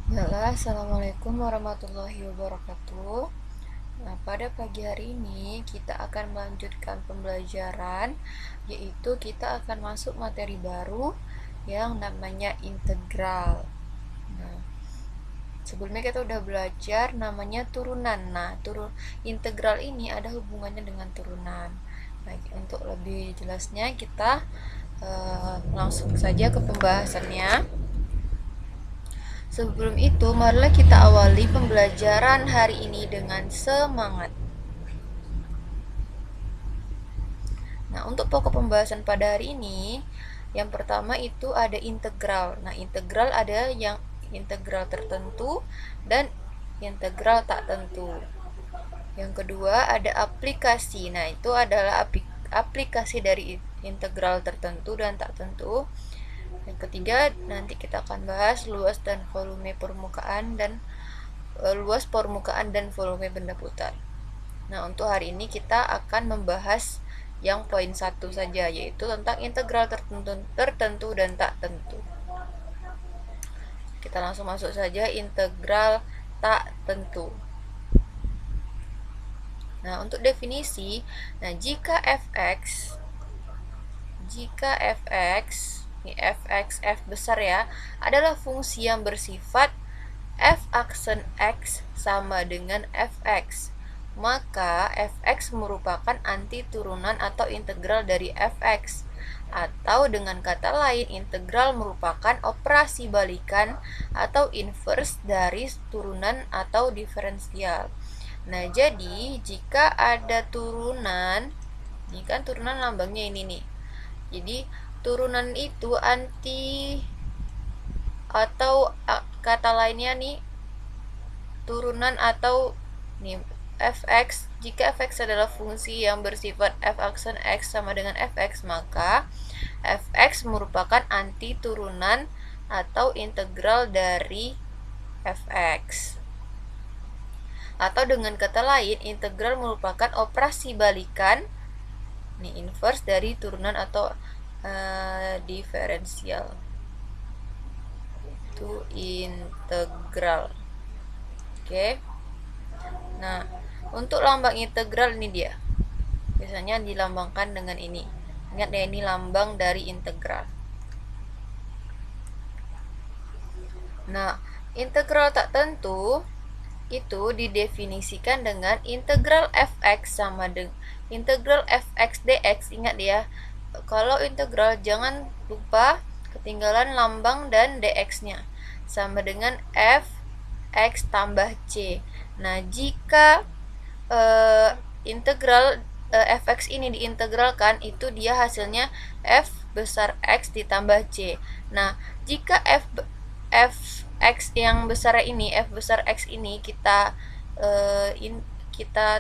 Halo, Assalamualaikum warahmatullahi wabarakatuh. Nah, pada pagi hari ini kita akan melanjutkan pembelajaran, yaitu kita akan masuk materi baru yang namanya integral. Nah, sebelumnya kita udah belajar namanya turunan. Nah, integral ini ada hubungannya dengan turunan. Baik, untuk lebih jelasnya kita langsung saja ke pembahasannya. Sebelum itu, marilah kita awali pembelajaran hari ini dengan semangat. Nah, untuk pokok pembahasan pada hari ini, yang pertama itu ada integral. Nah, integral ada yang integral tertentu dan integral tak tentu. Yang kedua ada aplikasi. Nah, itu adalah aplikasi dari integral tertentu dan tak tentu. Yang ketiga, nanti kita akan bahas luas dan volume permukaan dan luas permukaan dan volume benda putar. Nah, untuk hari ini kita akan membahas yang poin 1 saja, yaitu tentang integral tertentu dan tak tentu. Kita langsung masuk saja integral tak tentu. Nah, untuk definisi, nah jika f besar ya, adalah fungsi yang bersifat f aksen x sama dengan fx, maka fx merupakan anti turunan atau integral dari fx, atau dengan kata lain integral merupakan operasi balikan atau inverse dari turunan atau diferensial. Nah, jadi jika ada turunan, ini kan turunan lambangnya ini nih. Jadi turunan itu anti, atau kata lainnya nih, turunan atau nih fx, jika fx adalah fungsi yang bersifat f aksen x sama dengan fx, maka fx merupakan anti turunan atau integral dari fx. Atau dengan kata lain, integral merupakan operasi balikan nih, inverse dari turunan atau diferensial. Itu integral. Oke. Nah, untuk lambang integral ini dia. Biasanya dilambangkan dengan ini. Ingat ya, ini lambang dari integral. Nah, integral tak tentu itu didefinisikan dengan integral fx sama dengan integral fx dx. Ingat ya, kalau integral jangan lupa ketinggalan lambang dan dx-nya, sama dengan fx tambah c. Nah, jika integral fx ini diintegralkan, itu dia hasilnya f besar x ditambah c. Nah, jika fx yang besar ini, f besar x ini kita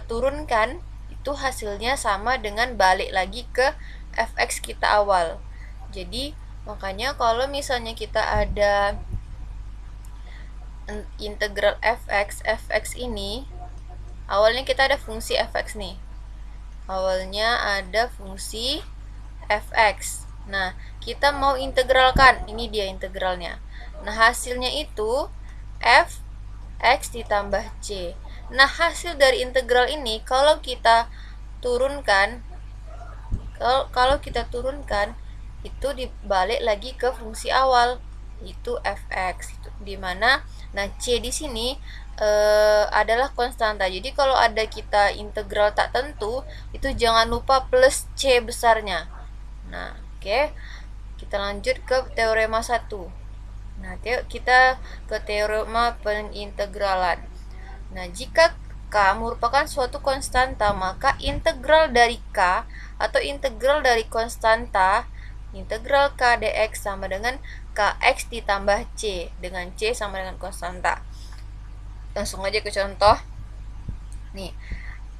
turunkan, itu hasilnya sama dengan balik lagi ke fx kita awal. Jadi makanya kalau misalnya kita ada integral fx ini, awalnya kita ada fungsi fx nih, awalnya ada fungsi fx. Nah, kita mau integralkan, ini dia integralnya. Nah, hasilnya itu fx ditambah c. Nah, hasil dari integral ini kalau kita turunkan, itu dibalik lagi ke fungsi awal, itu fx, dimana nah c di sini adalah konstanta. Jadi kalau ada kita integral tak tentu, itu jangan lupa plus c besarnya. Nah, oke. Kita lanjut ke teorema 1. Nah, kita ke teorema penintegralan. Nah, jika k merupakan suatu konstanta, maka integral dari k atau integral dari konstanta, integral k dx sama dengan kx ditambah c, dengan c sama dengan konstanta. Langsung aja ke contoh. Nih,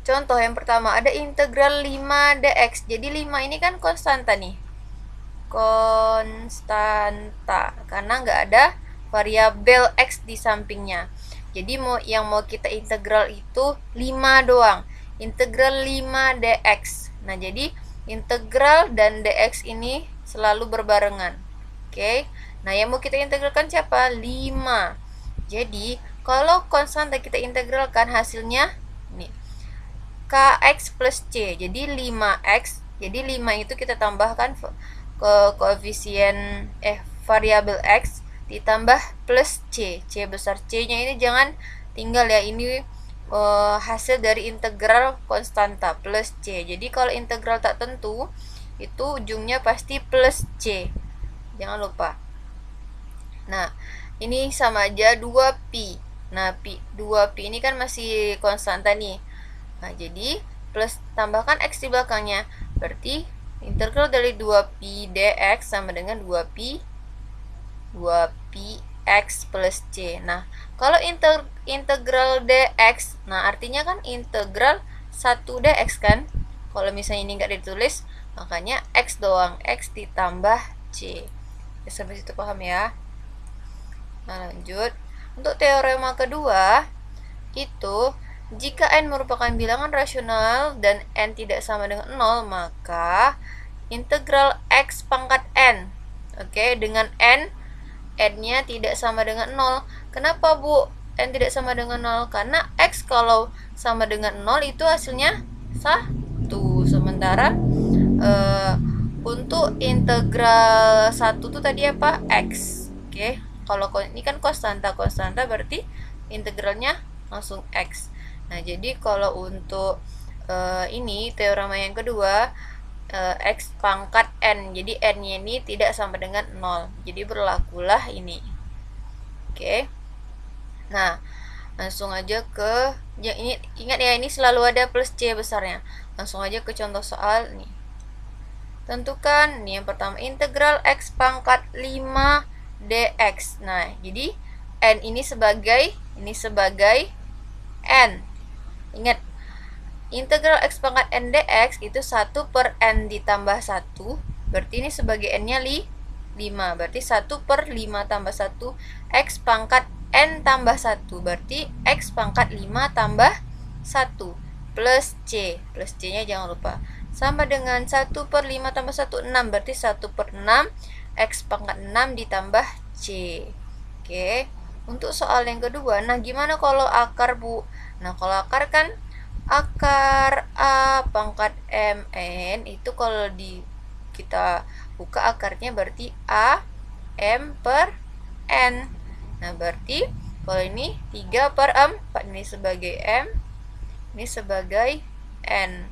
contoh yang pertama ada integral 5 dx. Jadi 5 ini kan konstanta nih, konstanta karena nggak ada variabel x di sampingnya. Jadi yang mau kita integral itu 5 doang, integral 5 dx. Nah, jadi integral dan dx ini selalu berbarengan. Oke. Nah, yang mau kita integralkan siapa? 5. Jadi kalau konstanta kita integralkan hasilnya nih kx plus c. Jadi 5x. Jadi 5 itu kita tambahkan ke koefisien variabel x ditambah plus c. C besar, c-nya ini jangan tinggal ya. Ini hasil dari integral konstanta plus c. Jadi kalau integral tak tentu itu ujungnya pasti plus c. Jangan lupa. Nah, ini sama aja 2pi. Nah, 2pi ini kan masih konstanta nih. Nah, jadi plus tambahkan x di belakangnya. Berarti integral dari 2pi dx sama dengan 2pi x plus c. Nah, kalau integral dx, nah artinya kan integral 1 dx kan. Kalau misalnya ini nggak ditulis, makanya x doang, x ditambah c. Ya, sampai situ paham ya? Nah, lanjut. Untuk teorema kedua, itu jika n merupakan bilangan rasional dan n tidak sama dengan 0, maka integral x pangkat n. Oke, dengan n-nya tidak sama dengan 0. Kenapa, Bu? N tidak sama dengan 0? Karena x kalau sama dengan 0 itu hasilnya 1. Sementara untuk integral 1 itu tadi apa? X. Oke. Kalau ini kan konstanta berarti integralnya langsung x. Nah, jadi kalau untuk ini teorema yang kedua, x pangkat n. Jadi n-nya ini tidak sama dengan 0. Jadi berlakulah ini. Oke. Nah, langsung aja ke ya, ini ingat ya, ini selalu ada plus c besarnya. Langsung aja ke contoh soal nih. Tentukan nih yang pertama integral x pangkat 5 dx. Nah, jadi n ini sebagai n. Ingat, integral x pangkat n dx itu 1 per n ditambah 1. Berarti ini sebagai n-nya 5. Berarti 1 per 5 tambah 1. X pangkat n tambah 1. Berarti x pangkat 5 tambah 1. Plus c. Plus c-nya jangan lupa. Sama dengan 1 per 5 tambah 1, 6. Berarti 1 per 6. X pangkat 6 ditambah c. Oke. Untuk soal yang kedua, nah gimana kalau akar, Bu? Nah, kalau akar kan akar a pangkat mn itu kalau kita buka akarnya berarti a m per n. Nah, berarti kalau ini 3 per 4, ini sebagai m, ini sebagai n.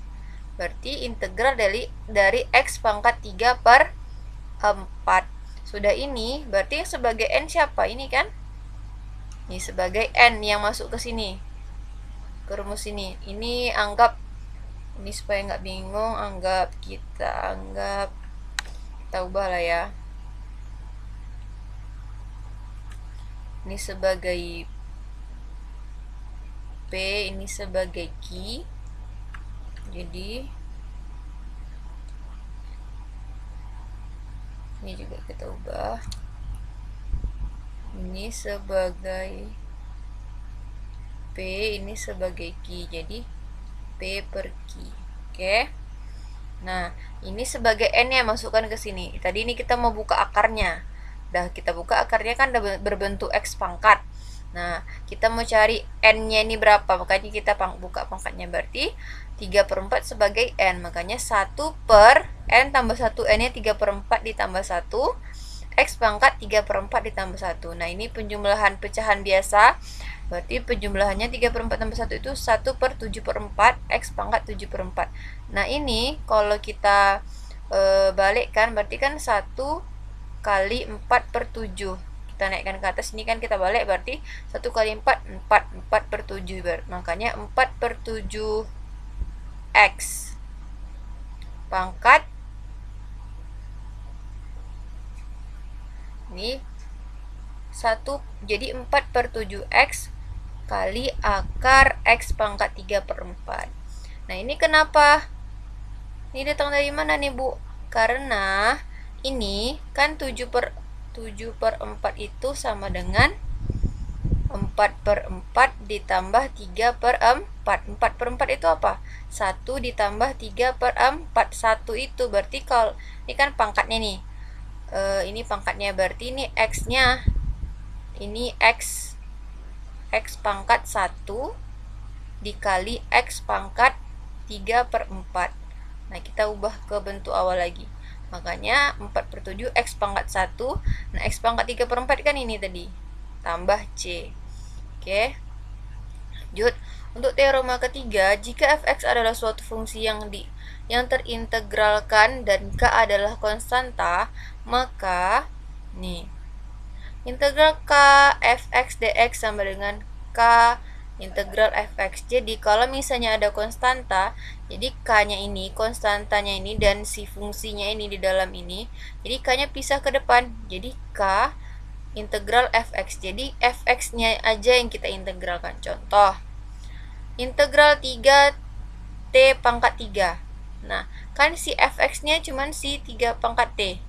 Berarti integral dari x pangkat 3 per 4. Sudah ini, berarti yang sebagai n siapa? Ini kan? Ini sebagai n yang masuk ke sini. Ke rumus ini. Ini anggap, ini supaya nggak bingung, kita ubah lah ya. Ini sebagai P, ini sebagai Q. Jadi ini juga kita ubah. Ini sebagai P, ini sebagai Q. Jadi P per Q. Oke. Nah, ini sebagai n ya, masukkan ke sini. Tadi ini kita mau buka akarnya. Dah kita buka akarnya kan berbentuk x pangkat. Nah, kita mau cari n-nya ini berapa, makanya kita buka pangkatnya, berarti 3 per 4 sebagai n, makanya 1 per n tambah 1, n-nya 3 per 4 ditambah 1, x pangkat 3 per 4 ditambah 1. Nah, ini penjumlahan pecahan biasa, berarti penjumlahannya 3 per 4 tambah 1 itu 1 per 7 per 4, x pangkat 7 per 4. Nah, ini kalau kita balikkan, berarti kan 1 kali 4 per 7. Kita naikkan ke atas, ini kan kita balik, berarti 1 kali 4, 4 per 7, makanya 4 per 7 x pangkat, ini 1, jadi 4 per 7 x kali akar x pangkat 3 per 4. Nah, ini kenapa? Ini datang dari mana nih, Bu? Karena ini kan 7 per 4 itu sama dengan 4 per 4 ditambah 3 per 4. 4 per 4 itu apa? 1 ditambah 3 per 4. 1 itu berarti kalau ini kan pangkatnya nih. Ini pangkatnya, berarti ini x-nya. Ini x X pangkat 1 dikali X pangkat 3/4. Nah, kita ubah ke bentuk awal lagi. Makanya 4/7 X pangkat 1. Nah, X pangkat 3/4 kan ini tadi. Tambah C. Oke. Lanjut. Untuk teorema ketiga, jika fx adalah suatu fungsi yang terintegralkan dan k adalah konstanta, maka nih integral k fx dx sama dengan k integral fx. Jadi kalau misalnya ada konstanta, jadi k-nya ini, konstantanya ini, dan si fungsinya ini di dalam ini, jadi k-nya pisah ke depan. Jadi k integral fx. Jadi fx-nya aja yang kita integralkan. Contoh, integral 3 T pangkat 3. Nah, kan si fx-nya cuman si 3 pangkat T.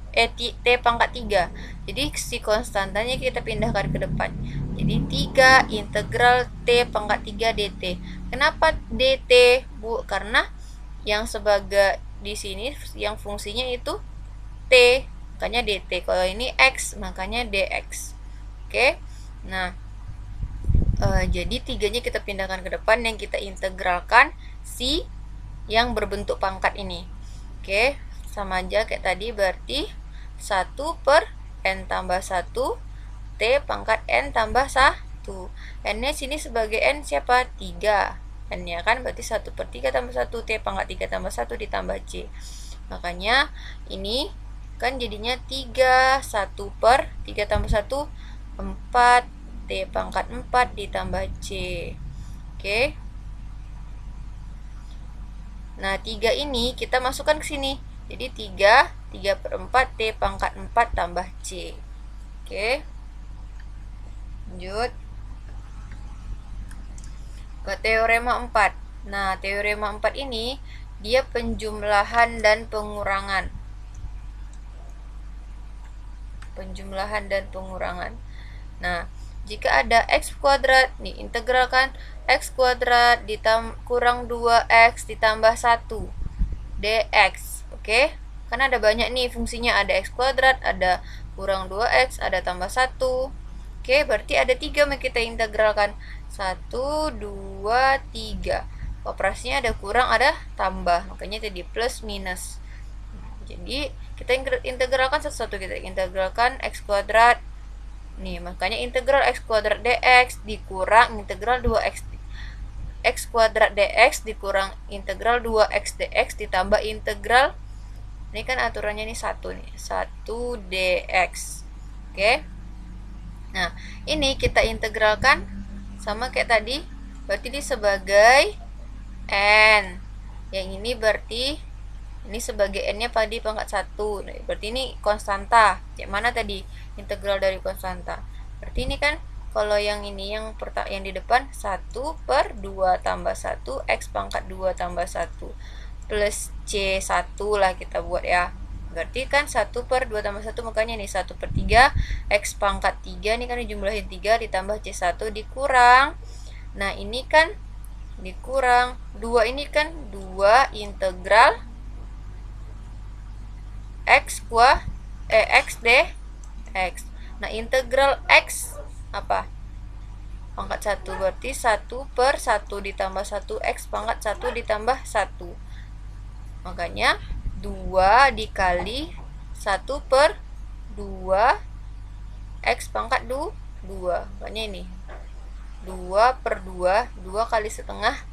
T pangkat 3. Jadi si konstantanya kita pindahkan ke depan. Jadi 3 integral T pangkat 3 dt. Kenapa dt, Bu? Karena yang sebagai di sini yang fungsinya itu T, makanya dt. Kalau ini X, makanya dx. Oke. Nah, jadi 3-nya kita pindahkan ke depan, yang kita integralkan si yang berbentuk pangkat ini. Oke, sama aja kayak tadi, berarti 1 per n tambah 1 T pangkat n tambah 1. N-nya sini sebagai n siapa? 3. N-nya kan berarti 1/3 tambah 1 T pangkat 3 tambah 1 ditambah C. Makanya ini kan jadinya 3, 1 per 3 tambah 1, 4 T pangkat 4 ditambah C. Oke. Nah, 3 ini kita masukkan ke sini. Jadi 3/4 T pangkat 4 tambah C. Oke. Lanjut ke teorema 4. Nah, teorema 4 ini dia penjumlahan dan pengurangan. Penjumlahan dan pengurangan. Nah, jika ada x kuadrat, nih integralkan x kuadrat kurang 2x ditambah 1 dx. Oke, kan ada banyak nih fungsinya, ada x kuadrat, ada kurang 2x, ada tambah 1. Oke, berarti ada 3 yang kita integralkan. 1, 2, 3. Operasinya ada kurang, ada tambah, makanya jadi plus minus. Jadi kita integralkan satu-satu. Kita integralkan x kuadrat. Nih, makanya integral x kuadrat dx dikurang integral 2x x kuadrat dx dikurang integral 2x dx ditambah integral, ini kan aturannya nih 1 nih, 1 dx. Oke. Nah, ini kita integralkan sama kayak tadi, berarti ini sebagai n. Yang ini berarti ini sebagai n-nya tadi pangkat 1. Nah, berarti ini konstanta. Yang mana tadi? Integral dari konstanta. Berarti ini kan kalau yang ini yang di depan 1/2 tambah 1 x pangkat 2 tambah 1 plus C1 lah kita buat ya. Berarti kan 1/2 tambah 1, makanya nih 1/3 x pangkat 3 ini kan dijumlahin 3 ditambah C1 dikurang. Nah, ini kan dikurang 2, ini kan 2 integral x dx. Nah, integral x apa? Pangkat 1, berarti 1/1 ditambah 1 x pangkat 1 ditambah 1. Makanya 2 dikali 1/2 x pangkat 2. Makanya ini 2/2, 2 kali setengah,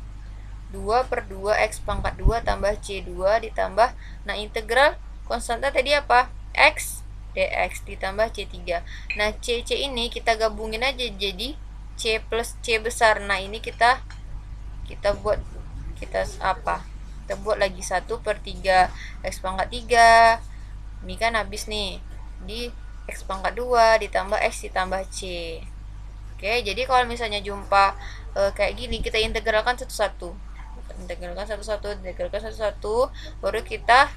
2/2 x pangkat 2 tambah C2 ditambah, nah integral konstanta tadi apa? X dx ditambah C3. Nah, C ini kita gabungin aja jadi C plus C besar. Nah, ini kita buat apa? Kita buat lagi 1/3 x pangkat 3. Ini kan habis nih. Di x pangkat 2 ditambah x ditambah C. Oke, jadi kalau misalnya jumpa kayak gini, kita integralkan satu-satu. Integralkan satu-satu, baru kita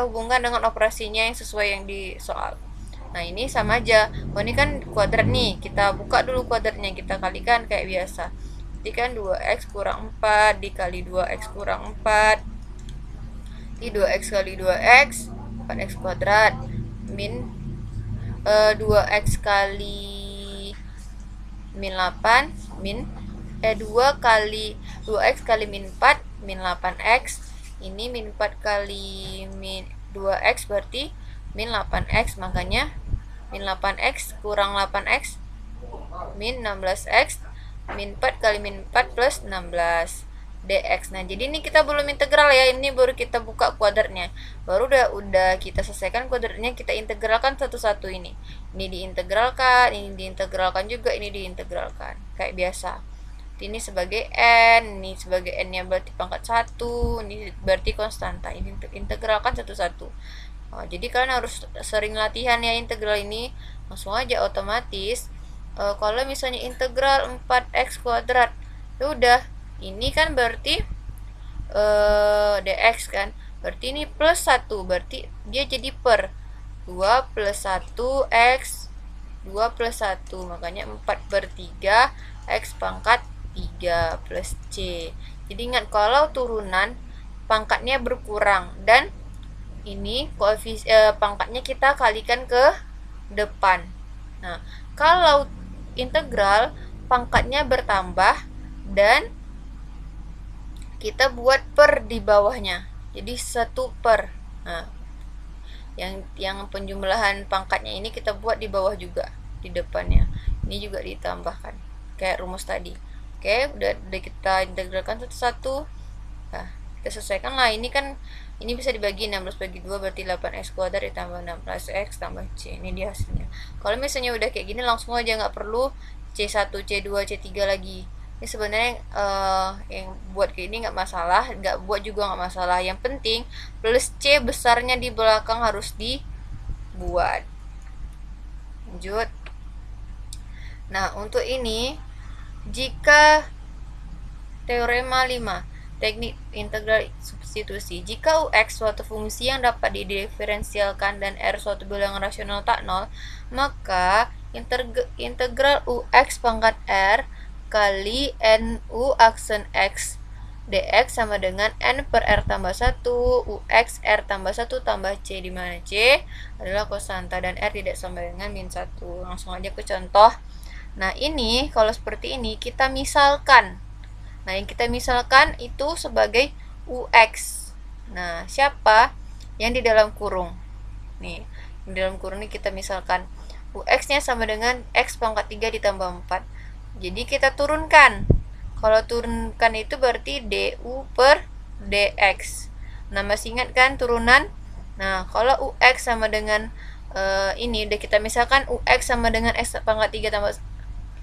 hubungkan dengan operasinya yang sesuai yang di soal. Nah, ini sama aja. Oh, ini kan kuadrat nih. Kita buka dulu kuadratnya, kita kalikan kayak biasa. Jadi kan 2x kurang 4 dikali 2x kurang 4. Jadi 2x kali 2x 4x kuadrat min 2x kali min 8 2 kali 2x kali min 4 min 8x. Ini min 4 kali min 2x berarti min 8x, makanya min 8x kurang 8x min 16x, min 4 kali min 4 plus 16 dx. Nah, jadi ini kita belum integral ya, ini baru kita buka kuadratnya. Baru udah kita selesaikan kuadratnya, kita integralkan satu-satu ini. Ini diintegralkan, ini diintegralkan juga, ini diintegralkan. Kayak biasa. Ini sebagai n, ini sebagai n-nya berarti pangkat 1, ini berarti konstanta. Ini integralkan satu-satu. Oh, jadi kalian harus sering latihan ya integral ini. Langsung aja otomatis. Kalau misalnya integral 4x kuadrat, ya udah, ini kan berarti dx kan, berarti ini plus 1, berarti dia jadi per 2 plus 1 x, 2 plus 1, makanya 4/3 x pangkat 3 plus c. Jadi ingat, kalau turunan pangkatnya berkurang dan ini pangkatnya kita kalikan ke depan. Nah, kalau integral pangkatnya bertambah dan kita buat per di bawahnya, jadi 1 per. Nah, yang penjumlahan pangkatnya ini kita buat di bawah juga, di depannya ini juga ditambahkan kayak rumus tadi. Oke, udah kita integralkan satu-satu. Nah, kita selesaikan lah. Ini kan ini bisa dibagi 16 bagi 2 berarti 8x kuadrat ditambah 16x tambah c. Ini dia hasilnya. Kalau misalnya udah kayak gini langsung aja, nggak perlu c1, c2, c3 lagi. Ini sebenarnya yang buat kayak ini nggak masalah, nggak buat juga nggak masalah. Yang penting plus c besarnya di belakang harus dibuat. Lanjut. Nah, untuk ini jika teorema 5, teknik integral substitusi, jika ux suatu fungsi yang dapat didiferensialkan dan r suatu bilangan rasional tak nol, maka integral ux pangkat r kali nu aksen x dx sama dengan n per r tambah 1 ux r tambah 1 tambah c, di mana c adalah konstanta dan r tidak sama dengan min 1. Langsung aja ke contoh. Nah, ini kalau seperti ini kita misalkan. Nah, yang kita misalkan itu sebagai ux. Nah, siapa yang di dalam kurung? Nih, di dalam kurung ini kita misalkan ux-nya sama dengan x pangkat 3 ditambah 4. Jadi kita turunkan. Kalau turunkan itu berarti du per dx. Nah, masih ingat kan turunan? Nah, kalau ux sama dengan ini udah kita misalkan ux sama dengan x pangkat 3 tambah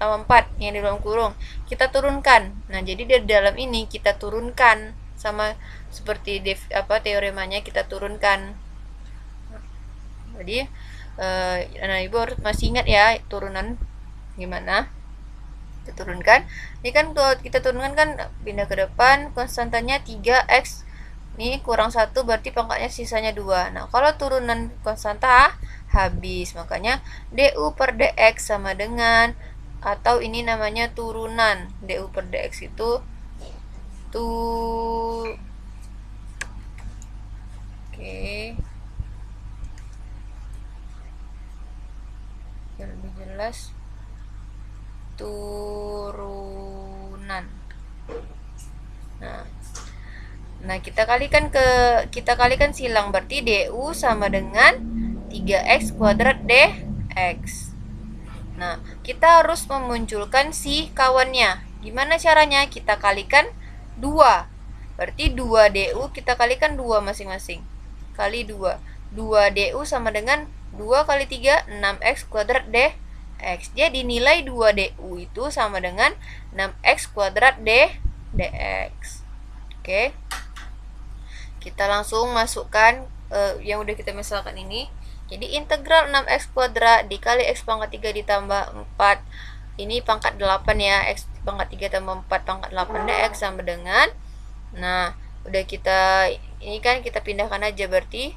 4 yang di dalam kurung kita turunkan. Nah, jadi di dalam ini kita turunkan sama seperti teoremanya kita turunkan. Jadi nah, ibu harus masih ingat ya turunan gimana kita turunkan. Ini kan kalau kita turunkan kan pindah ke depan, konstantanya 3x ini kurang 1 berarti pangkatnya sisanya 2. Nah, kalau turunan konstanta habis, makanya du per dx sama dengan, atau ini namanya turunan, du per dx itu biar lebih jelas, turunan. Nah, kita kalikan silang, berarti du sama dengan 3x kuadrat dx. Nah, kita harus memunculkan si kawannya. Gimana caranya? Kita kalikan 2. Berarti 2 du kita kalikan 2 masing-masing. Kali 2. 2 du sama dengan 2 kali 3, 6x kuadrat dx. Jadi nilai 2 du itu sama dengan 6x kuadrat dx. Oke. Kita langsung masukkan yang udah kita misalkan ini. Jadi integral 6x kuadrat dikali x pangkat 3 ditambah 4. Ini pangkat 8 ya, x pangkat 3 tambah 4 pangkat 8 dx sama dengan, nah, udah ini kan kita pindahkan aja, berarti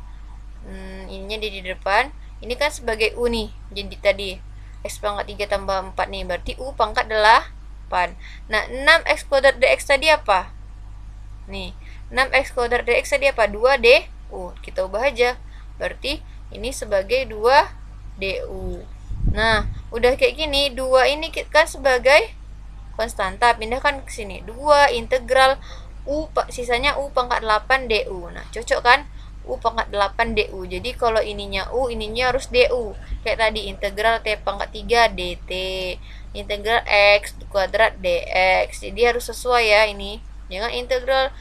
ininya di depan. Ini kan sebagai u nih. Jadi tadi x pangkat 3 tambah 4 nih, berarti u pangkat 8. Nah, 6x kuadrat dx tadi apa? Nih, 6x kuadrat dx tadi apa? 2 du. Kita ubah aja. Berarti ini sebagai 2 du. Nah, udah kayak gini, 2 ini kan sebagai konstanta, pindahkan ke sini. 2 integral sisanya U pangkat 8 DU. Nah, cocok kan? U pangkat 8 DU. Jadi kalau ininya U, ininya harus DU. Kayak tadi integral T pangkat 3 DT. Integral X kuadrat DX. Jadi harus sesuai ya ini. Jangan integral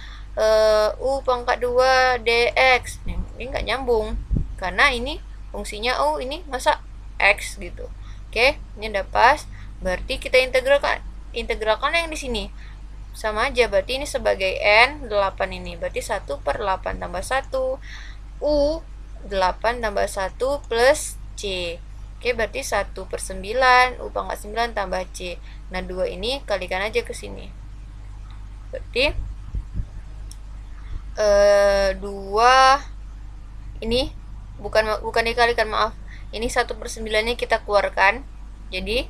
U pangkat 2 DX. Ini nggak nyambung. Karena ini fungsinya U, ini masa X gitu. Oke, ini udah pas. Berarti kita integralkan yang di sini. Sama aja, berarti ini sebagai N 8 ini. Berarti 1/8 tambah 1 U 8 tambah 1 plus C. Oke, berarti 1/9 U pangkat 9 tambah C. Nah, 2 ini kalikan aja ke sini. Berarti 2 ini bukan dikalikan, maaf. Ini 1/9 nya kita keluarkan. Jadi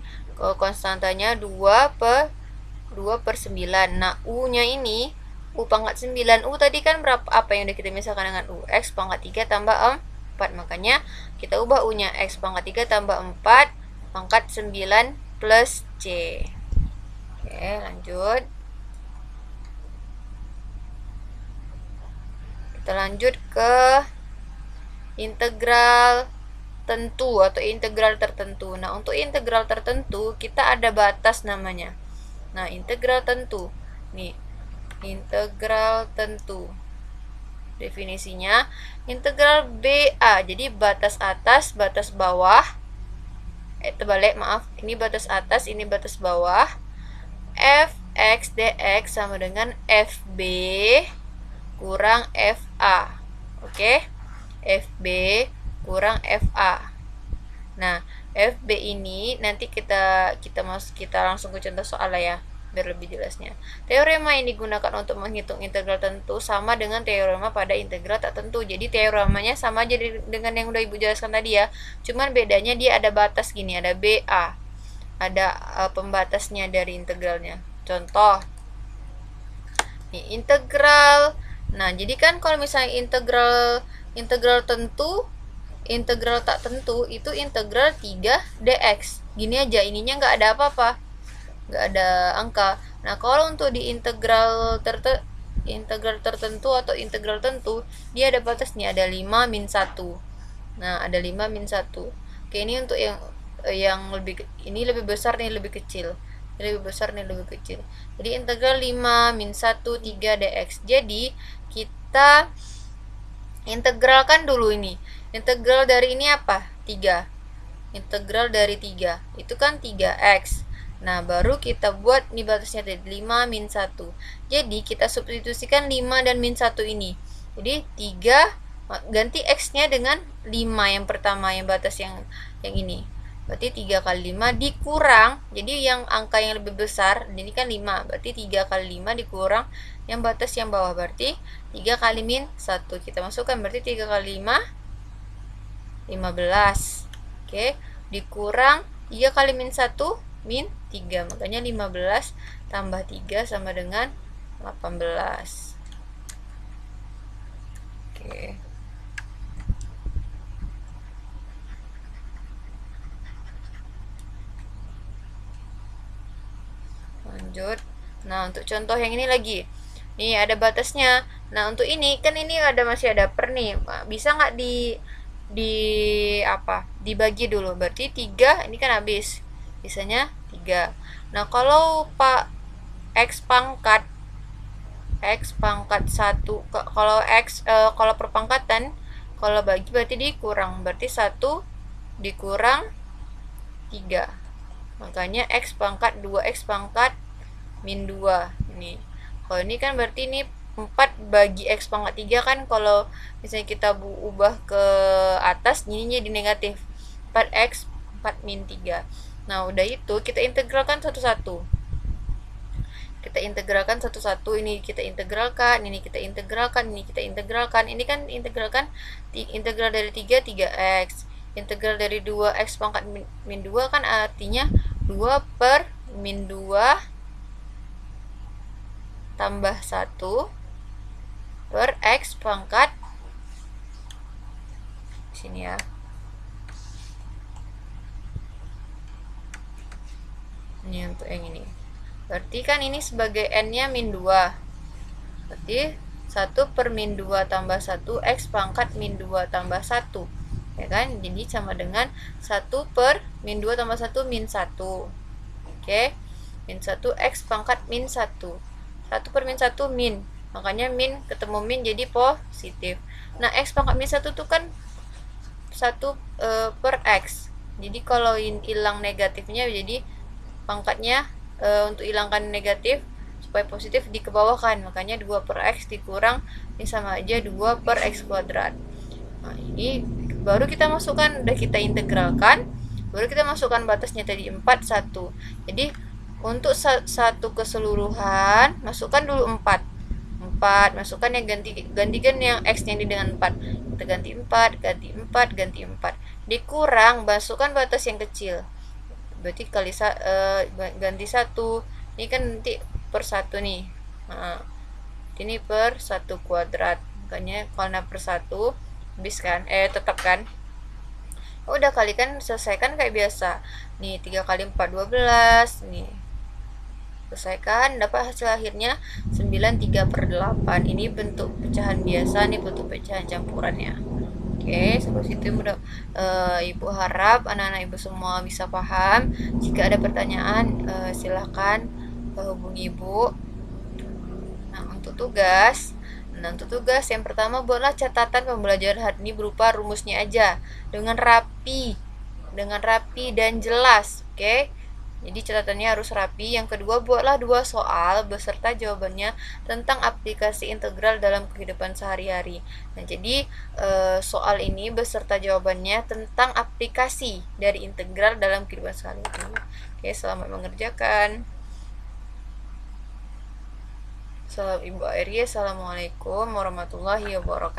konstantanya 2/9. Nah, U-nya ini U pangkat 9. U tadi kan berapa? Apa yang udah kita misalkan dengan U? X pangkat 3 tambah 4. Makanya kita ubah U-nya X pangkat 3 tambah 4 pangkat 9 plus C. Oke, lanjut. Kita lanjut ke integral tentu atau integral tertentu. Nah, untuk integral tertentu kita ada batas namanya. Nah, integral tentu. Nih, integral tentu. Definisinya integral BA. Jadi batas atas, batas bawah. Terbalik, maaf. Ini batas atas, ini batas bawah. Fx dx sama dengan Fb kurang Fa. Oke? Fb kurang Fa. Nah, Fb ini nanti kita langsung ke contoh soal ya, biar lebih jelasnya. Teorema yang digunakan untuk menghitung integral tentu sama dengan teorema pada integral tak tentu. Jadi teoremanya sama aja dengan yang udah Ibu jelaskan tadi ya. Cuman bedanya dia ada batas gini, ada BA. Ada pembatasnya dari integralnya. Contoh. Nih, integral. Nah, jadi kan kalau misalnya integral tentu, integral tak tentu itu integral 3 dx. Gini aja, ininya nggak ada apa-apa, nggak ada angka. Nah, kalau untuk di integral tertentu atau integral tentu, dia ada batasnya, ada 5 min 1. Nah, ada 5 min 1. Oke, ini untuk yang lebih besar nih, lebih kecil. Lebih besar nih, lebih kecil. Jadi integral 5 min 1 3 dx. Jadi kita integralkan dulu ini. Integral dari ini apa? 3. Integral dari 3. Itu kan 3x. Nah, baru kita buat nih batasnya tadi 5 min 1. Jadi kita substitusikan 5 dan min 1 ini. Jadi 3 ganti x-nya dengan 5 yang pertama, yang batas yang ini. Berarti 3 kali 5 dikurang, jadi yang angka yang lebih besar, ini kan 5, berarti 3 kali 5 dikurang yang batas yang bawah, berarti 3 kali min 1. Kita masukkan, berarti 3 kali 5, 15. Oke, dikurang 3 kali min 1, min 3. Makanya 15 tambah 3 sama dengan 18. Oke. Lanjut. Nah, untuk contoh yang ini lagi. Nih, ada batasnya. Nah, untuk ini kan ini masih ada per nih. Bisa nggak dibagi dulu. Berarti 3 ini kan habis. Bisanya 3. Nah, kalau Pak X pangkat 1, kalau perpangkatan, kalau bagi berarti dikurang. Berarti 1 dikurang 3. Makanya X pangkat 2X pangkat min 2. Ini. Kalau ini kan berarti ini 4 bagi X pangkat 3 kan, kalau misalnya kita ubah ke atas, ini jadi negatif. 4X 4 min 3. Nah, udah itu kita integralkan satu-satu. Kita integralkan satu-satu, ini kita integralkan, ini kita integralkan, ini kita integralkan. Ini kan integralkan integral dari 3 3x. Integral dari 2x pangkat min 2 kan artinya 2 per min 2 tambah 1 per x pangkat sini ya. Ini untuk yang ini. Berarti kan ini sebagai n-nya min 2. Berarti 1 per min 2 tambah 1 x pangkat min 2 tambah 1. Ya kan? Jadi sama dengan 1 per min 2 tambah 1 min 1. Oke. Min 1 x pangkat min 1. 1 per min 1 min. Makanya min ketemu min jadi positif. Nah, x pangkat min 1 itu kan 1 per x. Jadi kalau hilang negatifnya jadi pangkatnya untuk hilangkan negatif supaya positif dikebawahkan, makanya 2 per x dikurang ini sama aja 2 per x kuadrat. Nah, ini baru kita masukkan, udah kita integralkan, baru kita masukkan batasnya tadi 4 1. Jadi untuk satu keseluruhan masukkan dulu 4, masukkan yang gantikan yang x nya ini dengan 4, kita ganti 4 ganti 4 ganti 4, dikurang masukkan batas yang kecil, berarti kali ganti 1, ini kan nanti per 1 nih. Nah, ini per 1 kuadrat, makanya karena per 1 habis kan, tetap kan. Udah kalikan, selesaikan kayak biasa nih. 3 kali 4 12 nih, selesaikan, dapat hasil akhirnya 93 per 8. Ini bentuk pecahan biasa, nih bentuk pecahan campurannya. Oke, sampai situ mudah Ibu harap anak-anak Ibu semua bisa paham. Jika ada pertanyaan silahkan hubungi Ibu. Nah, untuk tugas yang pertama, buatlah catatan pembelajaran hari ini berupa rumusnya aja dengan rapi dan jelas. Oke. Jadi catatannya harus rapi. Yang kedua, buatlah 2 soal beserta jawabannya tentang aplikasi integral dalam kehidupan sehari-hari. Nah, jadi soal ini beserta jawabannya tentang aplikasi dari integral dalam kehidupan sehari-hari. Oke, selamat mengerjakan. Salam Ibu Airi. Assalamualaikum warahmatullahi wabarakatuh.